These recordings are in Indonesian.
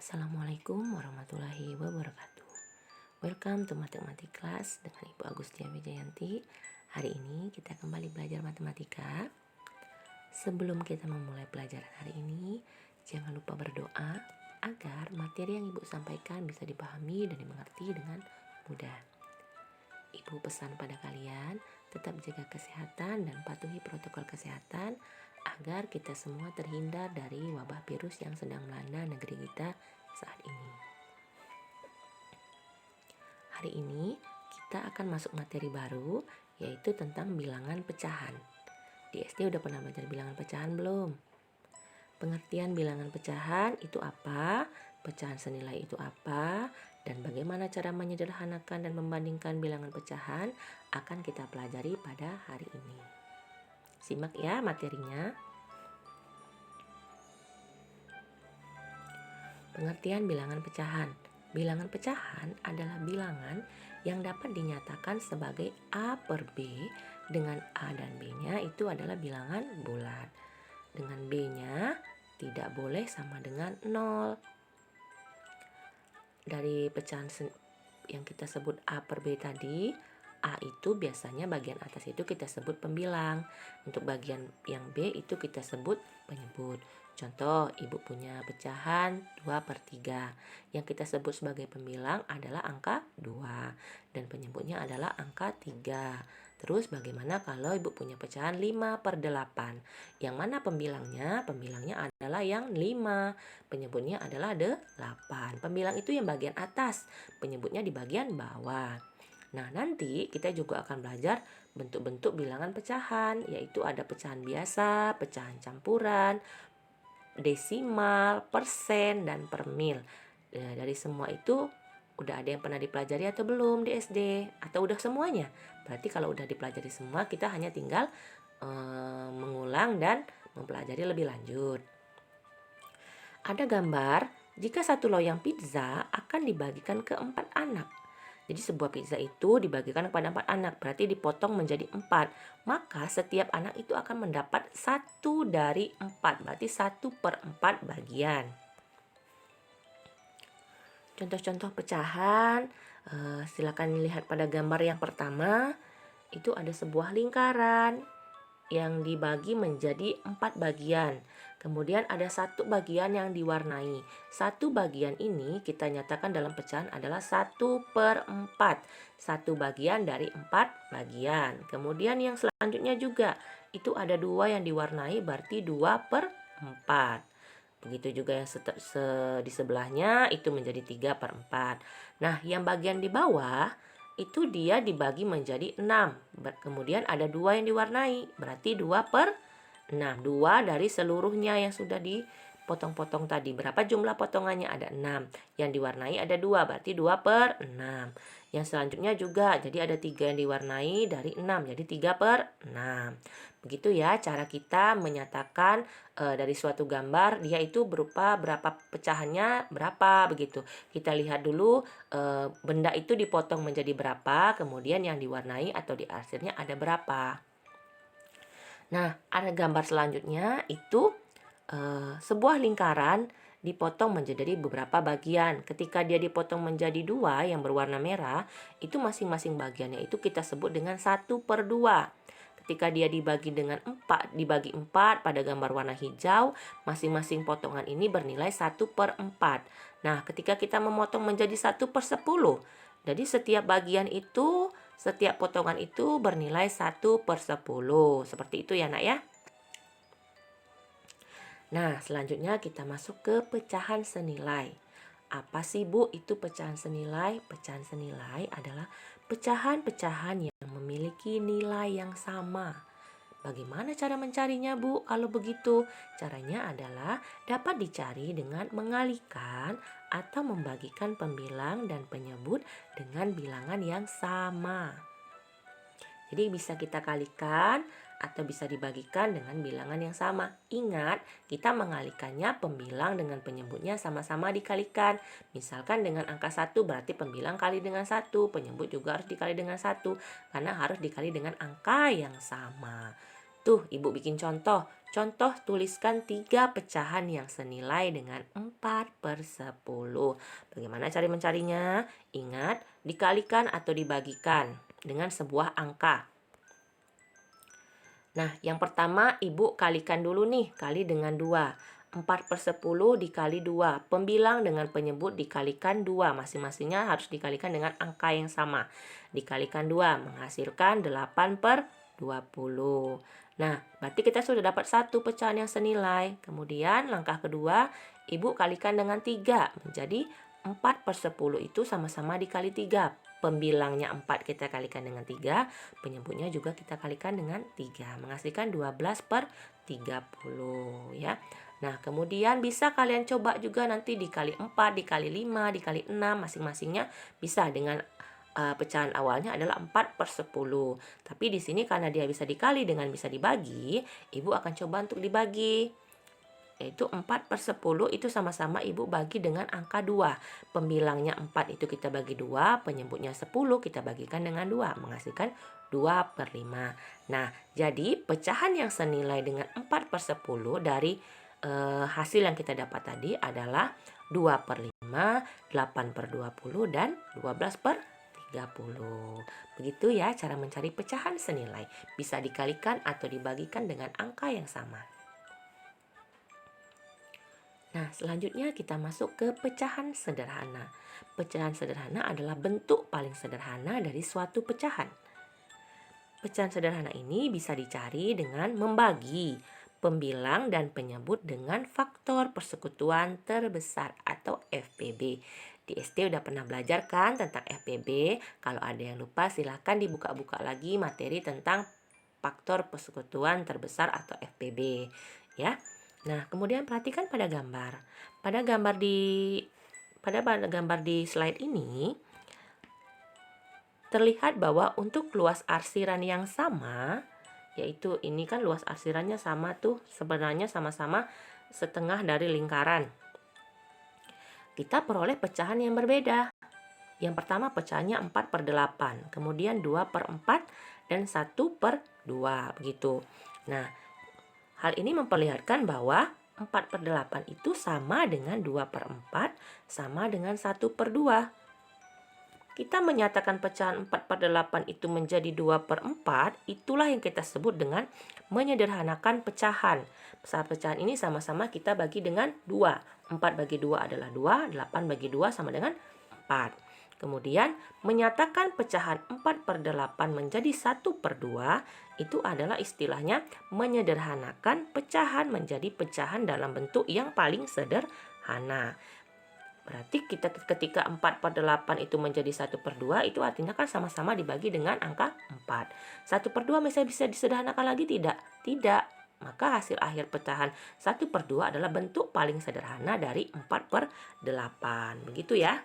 Assalamualaikum warahmatullahi wabarakatuh. Welcome to Matematik Class dengan Ibu Agustia Wijayanti. Hari ini kita kembali belajar matematika. Sebelum kita memulai pelajaran hari ini, jangan lupa berdoa agar materi yang Ibu sampaikan bisa dipahami dan dimengerti dengan mudah. Ibu pesan pada kalian, tetap jaga kesehatan dan patuhi protokol kesehatan agar kita semua terhindar dari wabah virus yang sedang melanda negeri kita saat ini. Hari ini kita akan masuk materi baru, yaitu tentang bilangan pecahan. Di SD udah pernah belajar bilangan pecahan belum? Pengertian bilangan pecahan itu apa? Pecahan senilai itu apa? Dan bagaimana cara menyederhanakan dan membandingkan bilangan pecahan akan kita pelajari pada hari ini. Simak ya materinya. Pengertian bilangan pecahan. Bilangan pecahan adalah bilangan yang dapat dinyatakan sebagai A per B dengan A dan B-nya itu adalah bilangan bulat. Dengan B-nya tidak boleh sama dengan 0. Dari pecahan yang kita sebut A per B tadi, A itu biasanya bagian atas itu kita sebut pembilang. Untuk bagian yang B itu kita sebut penyebut. Contoh, Ibu punya pecahan 2 per 3. Yang kita sebut sebagai pembilang adalah angka 2. Dan penyebutnya adalah angka 3. Terus bagaimana kalau Ibu punya pecahan 5 per 8? Yang mana pembilangnya? Pembilangnya adalah yang 5. Penyebutnya adalah 8. Pembilang itu yang bagian atas. Penyebutnya di bagian bawah. Nah, nanti kita juga akan belajar bentuk-bentuk bilangan pecahan, yaitu ada pecahan biasa, pecahan campuran, desimal, persen, dan per mil. Dari semua itu udah ada yang pernah dipelajari atau belum di SD? Atau udah semuanya? Berarti kalau udah dipelajari semua, kita hanya tinggal mengulang dan mempelajari lebih lanjut. Ada gambar jika satu loyang pizza akan dibagikan ke 4 anak. Jadi sebuah pizza itu dibagikan kepada 4 anak, berarti dipotong menjadi 4. Maka setiap anak itu akan mendapat 1 dari 4, berarti 1 per 4 bagian. Contoh-contoh pecahan, silakan lihat pada gambar yang pertama. Itu ada sebuah lingkaran yang dibagi menjadi 4 bagian. Kemudian ada satu bagian yang diwarnai. Satu bagian ini kita nyatakan dalam pecahan adalah 1 per 4. Satu bagian dari 4 bagian. Kemudian yang selanjutnya juga. Itu ada 2 yang diwarnai berarti 2 per 4. Begitu juga yang di sebelahnya itu menjadi 3 per 4. Nah, yang bagian di bawah itu dia dibagi menjadi 6. Kemudian ada 2 yang diwarnai, berarti 2 per 6. 2 dari seluruhnya yang sudah dipotong-potong tadi. Berapa jumlah potongannya? Ada 6. Yang diwarnai ada 2, berarti 2 per 6. Yang selanjutnya juga, jadi ada 3 yang diwarnai dari 6, jadi 3 per 6. Begitu ya cara kita menyatakan dari suatu gambar dia itu berupa berapa pecahannya berapa begitu. Kita lihat dulu benda itu dipotong menjadi berapa, kemudian yang diwarnai atau diarsirnya ada berapa. Nah, ada gambar selanjutnya itu sebuah lingkaran dipotong menjadi beberapa bagian. Ketika dia dipotong menjadi 2 yang berwarna merah, itu masing-masing bagiannya itu kita sebut dengan 1 per 2. Ketika dia dibagi dengan 4, dibagi 4 pada gambar warna hijau, masing-masing potongan ini bernilai 1 per 4. Nah, ketika kita memotong menjadi 1 per 10, jadi setiap bagian itu, setiap potongan itu bernilai 1 per 10. Seperti itu ya nak ya. Nah, selanjutnya kita masuk ke pecahan senilai. Apa sih Bu itu pecahan senilai? Pecahan senilai adalah pecahan-pecahan yang memiliki nilai yang sama. Bagaimana cara mencarinya Bu? Kalau begitu, caranya adalah dapat dicari dengan mengalihkan atau membagikan pembilang dan penyebut dengan bilangan yang sama. Jadi bisa kita kalikan atau bisa dibagikan dengan bilangan yang sama. Ingat, kita mengalihkannya pembilang dengan penyebutnya sama-sama dikalikan. Misalkan dengan angka 1 berarti pembilang kali dengan 1, penyebut juga harus dikali dengan 1 karena harus dikali dengan angka yang sama. Tuh, Ibu bikin contoh. Contoh, tuliskan 3 pecahan yang senilai dengan 4/10. Bagaimana cara mencarinya? Ingat, dikalikan atau dibagikan dengan sebuah angka. Nah, yang pertama Ibu kalikan dulu nih, kali dengan 2. 4/10 dikali 2. Pembilang dengan penyebut dikalikan 2. Masing-masingnya harus dikalikan dengan angka yang sama. Dikalikan 2 menghasilkan 8/20. Nah, berarti kita sudah dapat satu pecahan yang senilai. Kemudian langkah kedua, Ibu kalikan dengan 3. Menjadi 4/10 itu sama-sama dikali 3. Pembilangnya 4 kita kalikan dengan 3, penyebutnya juga kita kalikan dengan 3, menghasilkan 12/30 ya. Nah, kemudian bisa kalian coba juga nanti dikali 4, dikali 5, dikali 6, masing-masingnya bisa dengan pecahan awalnya adalah 4/10. Tapi di sini karena dia bisa dikali dengan bisa dibagi, Ibu akan coba untuk dibagi. Yaitu 4/10 itu sama-sama Ibu bagi dengan angka 2. Pembilangnya 4 itu kita bagi 2, penyebutnya 10 kita bagikan dengan 2, menghasilkan 2/5. Nah, jadi pecahan yang senilai dengan 4/10 dari hasil yang kita dapat tadi adalah 2/5, 8/20, dan 12/30. Begitu ya cara mencari pecahan senilai. Bisa dikalikan atau dibagikan dengan angka yang sama. Nah, selanjutnya kita masuk ke pecahan sederhana. Pecahan sederhana adalah bentuk paling sederhana dari suatu pecahan. Pecahan sederhana ini bisa dicari dengan membagi pembilang dan penyebut dengan faktor persekutuan terbesar atau FPB. Di SD udah pernah belajar kan tentang FPB? Kalau ada yang lupa silahkan dibuka-buka lagi materi tentang faktor persekutuan terbesar atau FPB ya. Nah, kemudian perhatikan pada gambar. Pada gambar di slide ini terlihat bahwa untuk luas arsiran yang sama, yaitu ini kan luas arsirannya sama tuh, sebenarnya sama-sama setengah dari lingkaran. Kita peroleh pecahan yang berbeda. Yang pertama pecahannya 4/8, kemudian 2/4 dan 1/2 begitu. Nah, hal ini memperlihatkan bahwa 4/8 itu sama dengan 2/4 sama dengan 1/2. Kita menyatakan pecahan 4/8 itu menjadi 2/4, itulah yang kita sebut dengan menyederhanakan pecahan. Pecahan ini sama-sama kita bagi dengan 2. 4 bagi 2 adalah 2, 8 bagi 2 sama dengan 4. Kemudian, menyatakan pecahan 4/8 menjadi 1/2 itu adalah istilahnya menyederhanakan pecahan menjadi pecahan dalam bentuk yang paling sederhana. Berarti ketika 4/8 itu menjadi 1/2 itu artinya kan sama-sama dibagi dengan angka 4. 1/2 bisa disederhanakan lagi tidak? Tidak. Maka hasil akhir pecahan 1/2 adalah bentuk paling sederhana dari 4/8. Begitu ya.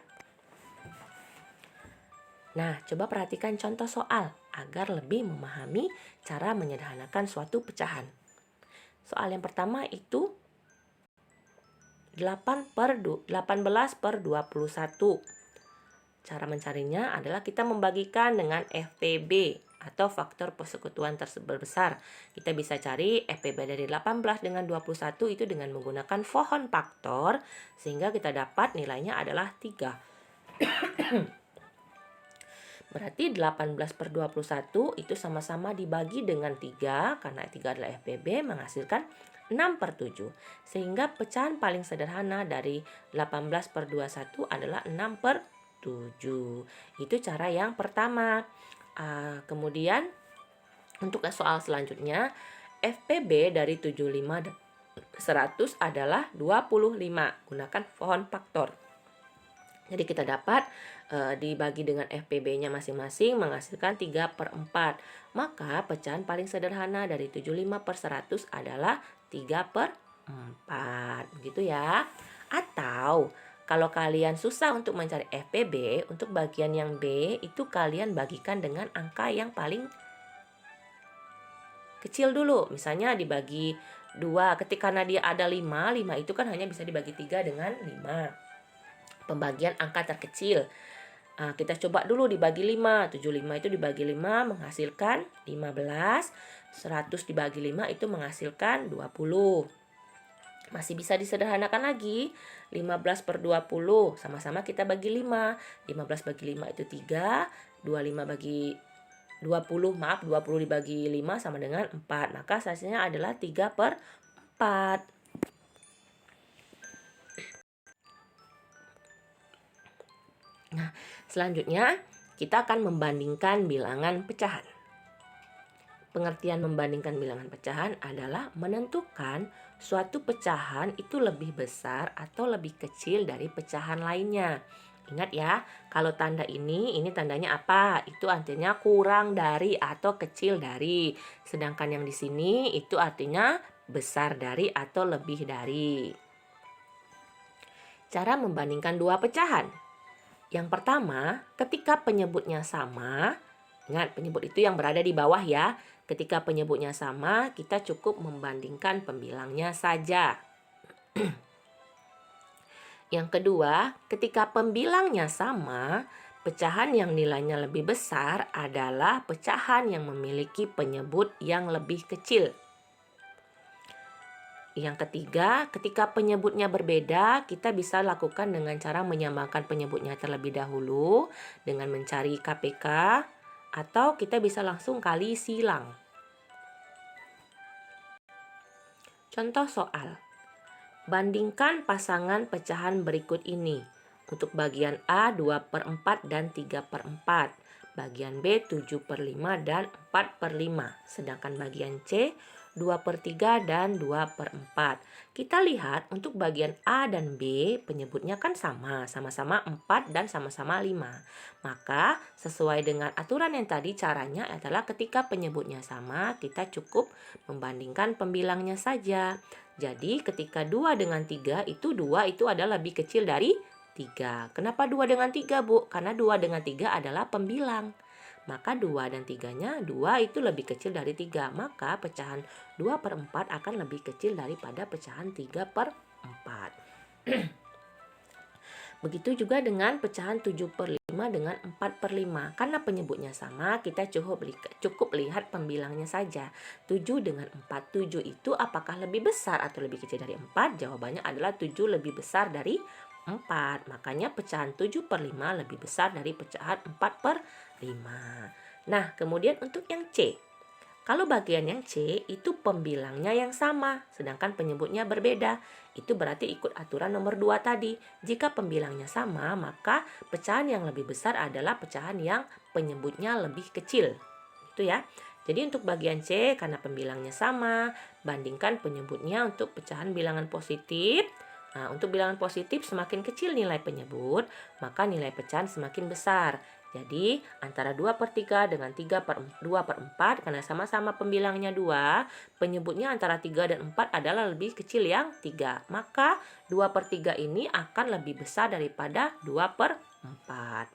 Nah, coba perhatikan contoh soal agar lebih memahami cara menyederhanakan suatu pecahan. Soal yang pertama itu 18/21. Cara mencarinya adalah kita membagikan dengan FPB atau faktor persekutuan terbesar. Kita bisa cari FPB dari 18 dengan 21 itu dengan menggunakan pohon faktor sehingga kita dapat nilainya adalah 3. Berarti 18/21 itu sama-sama dibagi dengan 3 karena 3 adalah FPB menghasilkan 6/7. Sehingga pecahan paling sederhana dari 18/21 adalah 6/7. Itu cara yang pertama. Kemudian untuk soal selanjutnya FPB dari 75 dan 100 adalah 25. Gunakan pohon faktor. Jadi kita dapat dibagi dengan FPB-nya masing-masing menghasilkan 3/4. Maka pecahan paling sederhana dari 75/100 adalah 3/4. Begitu ya. Atau kalau kalian susah untuk mencari FPB, untuk bagian yang B itu kalian bagikan dengan angka yang paling kecil dulu. Misalnya dibagi 2, karena dia ada 5 itu kan hanya bisa dibagi 3 dengan 5. Pembagian angka terkecil. Kita coba dulu dibagi 5. 75 itu dibagi 5 menghasilkan 15. 100 dibagi 5 itu menghasilkan 20. Masih bisa disederhanakan lagi. 15 per 20. Sama-sama kita bagi 5. 15 bagi 5 itu 3. 25 bagi 20, maaf 20 dibagi 5 sama dengan 4. Maka hasilnya adalah 3 per 4. Nah, selanjutnya kita akan membandingkan bilangan pecahan. Pengertian membandingkan bilangan pecahan adalah menentukan suatu pecahan itu lebih besar atau lebih kecil dari pecahan lainnya. Ingat ya, kalau tanda ini tandanya apa? Itu artinya kurang dari atau kecil dari. Sedangkan yang di sini itu artinya besar dari atau lebih dari. Cara membandingkan dua pecahan. Yang pertama, ketika penyebutnya sama, ingat penyebut itu yang berada di bawah ya. Ketika penyebutnya sama, kita cukup membandingkan pembilangnya saja. Yang kedua, ketika pembilangnya sama, pecahan yang nilainya lebih besar adalah pecahan yang memiliki penyebut yang lebih kecil. Yang ketiga, ketika penyebutnya berbeda, kita bisa lakukan dengan cara menyamakan penyebutnya terlebih dahulu dengan mencari KPK, atau kita bisa langsung kali silang. Contoh soal. Bandingkan pasangan pecahan berikut ini. Untuk bagian A 2/4 dan 3/4. Bagian B 7/5 dan 4/5. Sedangkan bagian C 2/3 dan 2/4. Kita lihat untuk bagian A dan B penyebutnya kan sama-sama 4 dan sama-sama 5. Maka sesuai dengan aturan yang tadi caranya adalah ketika penyebutnya sama kita cukup membandingkan pembilangnya saja. Jadi ketika 2 dengan 3 itu 2 itu adalah lebih kecil dari 3. Kenapa 2 dengan 3 Bu? Karena 2 dengan 3 adalah pembilang. Maka 2 dan 3-nya 2 itu lebih kecil dari 3. Maka pecahan 2/4 akan lebih kecil daripada pecahan 3/4. Begitu juga dengan pecahan 7/5 dengan 4/5. Karena penyebutnya sama, kita cukup lihat pembilangnya saja. 7 dengan 4. 7 itu apakah lebih besar atau lebih kecil dari 4? Jawabannya adalah 7 lebih besar dari 4. Makanya pecahan 7/5 lebih besar dari pecahan 4/5. Nah, kemudian untuk yang C. Kalau bagian yang C itu pembilangnya yang sama, sedangkan penyebutnya berbeda. Itu berarti ikut aturan nomor 2 tadi. Jika pembilangnya sama, maka pecahan yang lebih besar adalah pecahan yang penyebutnya lebih kecil. Itu ya. Jadi untuk bagian C, karena pembilangnya sama, bandingkan penyebutnya untuk pecahan bilangan positif. Nah, untuk bilangan positif semakin kecil nilai penyebut, maka nilai pecahan semakin besar. Jadi, antara 2/3 dengan 2/4, karena sama-sama pembilangnya 2, penyebutnya antara 3 dan 4 adalah lebih kecil yang 3. Maka 2/3 ini akan lebih besar daripada 2/4.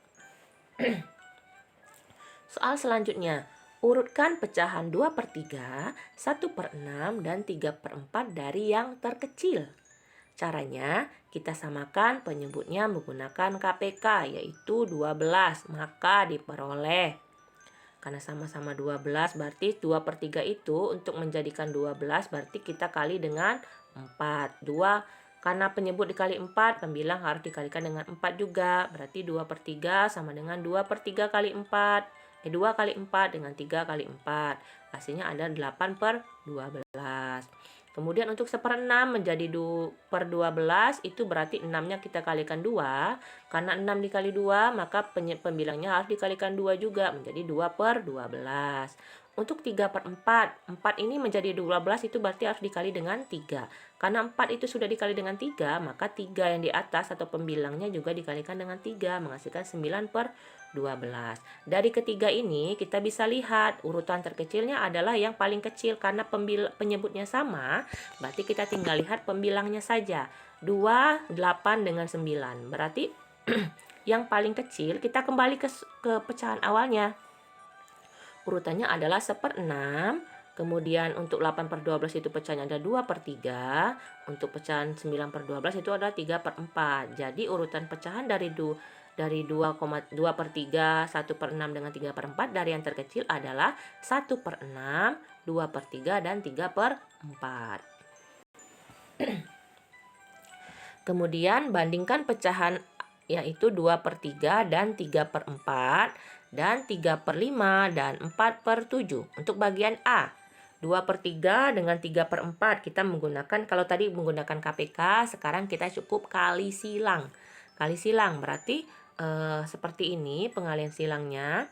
Soal selanjutnya. Urutkan pecahan 2/3, 1/6, dan 3/4 dari yang terkecil. Caranya, kita samakan penyebutnya menggunakan KPK, yaitu 12. Maka diperoleh. Karena sama-sama 12, berarti 2/3 itu untuk menjadikan 12, berarti kita kali dengan 4. Karena penyebut dikali 4, pembilang harus dikalikan dengan 4 juga. Berarti 2/3 sama dengan 2/3 kali 4. 2 kali 4 dengan 3 kali 4. Hasilnya ada 8/12. Kemudian untuk 1/6 menjadi 2/12 itu berarti 6-nya kita kalikan 2. Karena 6 dikali 2 maka pembilangnya harus dikalikan 2 juga menjadi 2/12. Untuk 3/4, 4 ini menjadi 12 itu berarti harus dikali dengan 3. Karena 4 itu sudah dikali dengan 3, maka 3 yang di atas atau pembilangnya juga dikalikan dengan 3 menghasilkan 9/12. Dari ketiga ini kita bisa lihat urutan terkecilnya adalah yang paling kecil karena penyebutnya sama, berarti kita tinggal lihat pembilangnya saja. 2, 8 dengan 9. Berarti yang paling kecil kita kembali ke pecahan awalnya. Urutannya adalah 1/6. Kemudian untuk 8/12 itu pecahannya ada 2/3. Untuk pecahan 9/12 itu adalah 3/4. Jadi urutan pecahan dari 2/3, 1/6 dengan 3/4 dari yang terkecil adalah 1/6, 2/3 dan 3/4. Kemudian bandingkan pecahan yaitu 2/3 dan 3/4 dan 3/5 dan 4/7. Untuk bagian A, 2/3 dengan 3/4 kita menggunakan, kalau tadi menggunakan KPK, sekarang kita cukup kali silang. Kali silang berarti seperti ini pengalian silangnya.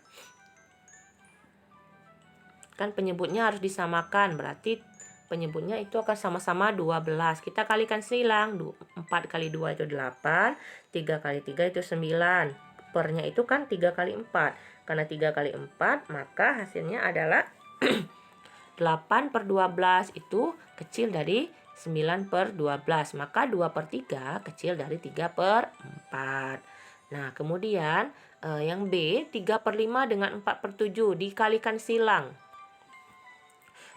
Kan penyebutnya harus disamakan, berarti penyebutnya itu akan sama-sama 12. Kita kalikan silang, 4 kali 2 itu 8, 3 kali 3 itu 9. Pernya itu kan 3 kali 4. Karena 3 kali 4, maka hasilnya adalah 8/12 itu kecil dari 9/12. Maka 2/3 kecil dari 3/4. Nah, kemudian yang B, 3/5 dengan 4/7 dikalikan silang,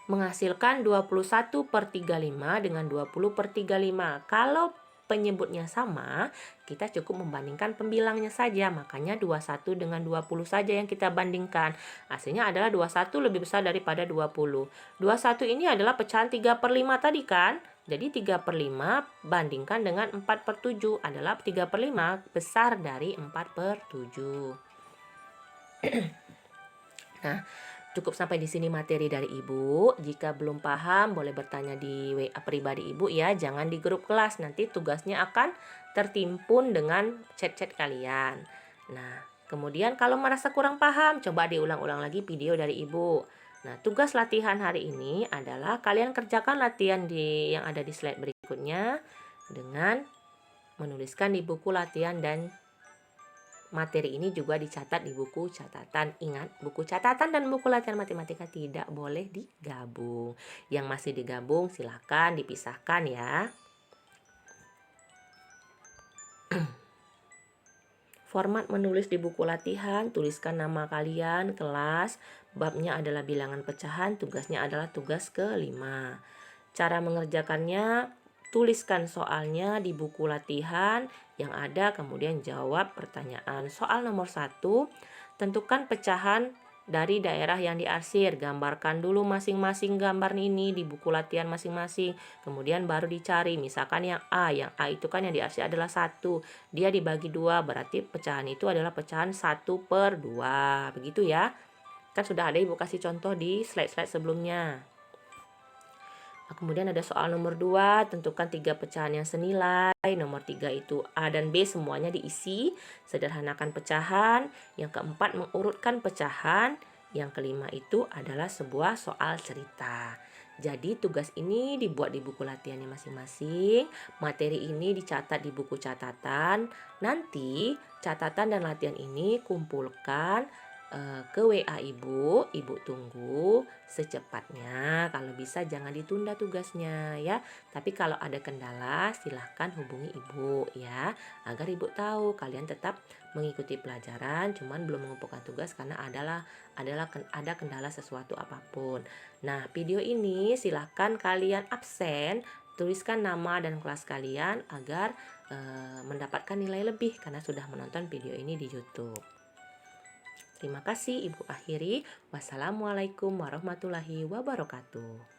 menghasilkan 21/35 dengan 20/35. Kalau penyebutnya sama, kita cukup membandingkan pembilangnya saja. Makanya 21 dengan 20 saja yang kita bandingkan. Hasilnya adalah 21 lebih besar daripada 20. 21 ini adalah pecahan 3/5 tadi kan? Jadi 3/5 bandingkan dengan 4/7 adalah 3/5 besar dari 4/7. Nah, cukup sampai di sini materi dari Ibu. Jika belum paham, boleh bertanya di WA pribadi Ibu ya. Jangan di grup kelas, nanti tugasnya akan tertimpun dengan chat-chat kalian. Nah, kemudian kalau merasa kurang paham, coba diulang-ulang lagi video dari Ibu. Nah, tugas latihan hari ini adalah kalian kerjakan latihan yang ada di slide berikutnya dengan menuliskan di buku latihan, dan materi ini juga dicatat di buku catatan. Ingat, buku catatan dan buku latihan matematika tidak boleh digabung. Yang masih digabung silahkan dipisahkan ya. Format menulis di buku latihan, tuliskan nama kalian, kelas, babnya adalah bilangan pecahan, tugasnya adalah tugas ke-5. Cara mengerjakannya, tuliskan soalnya di buku latihan yang ada, kemudian jawab pertanyaan. Soal nomor 1, tentukan pecahan dari daerah yang diarsir. Gambarkan dulu masing-masing gambar ini di buku latihan masing-masing. Kemudian baru dicari, misalkan yang A itu kan yang diarsir adalah 1. Dia dibagi 2, berarti pecahan itu adalah pecahan 1/2. Begitu ya. Kan sudah ada Ibu kasih contoh di slide-slide sebelumnya. Kemudian ada soal nomor 2, tentukan 3 pecahan yang senilai. Nomor 3 itu A dan B semuanya diisi. Sederhanakan pecahan. Yang keempat, mengurutkan pecahan. Yang kelima itu adalah sebuah soal cerita. Jadi tugas ini dibuat di buku latihannya masing-masing. Materi ini dicatat di buku catatan. Nanti catatan dan latihan ini kumpulkan ke WA Ibu tunggu secepatnya. Kalau bisa jangan ditunda tugasnya ya. Tapi kalau ada kendala silahkan hubungi Ibu ya, agar Ibu tahu kalian tetap mengikuti pelajaran, cuman belum mengumpulkan tugas karena ada kendala sesuatu apapun. Nah, video ini silahkan kalian absen, tuliskan nama dan kelas kalian agar mendapatkan nilai lebih karena sudah menonton video ini di YouTube. Terima kasih, Ibu akhiri. Wassalamualaikum warahmatullahi wabarakatuh.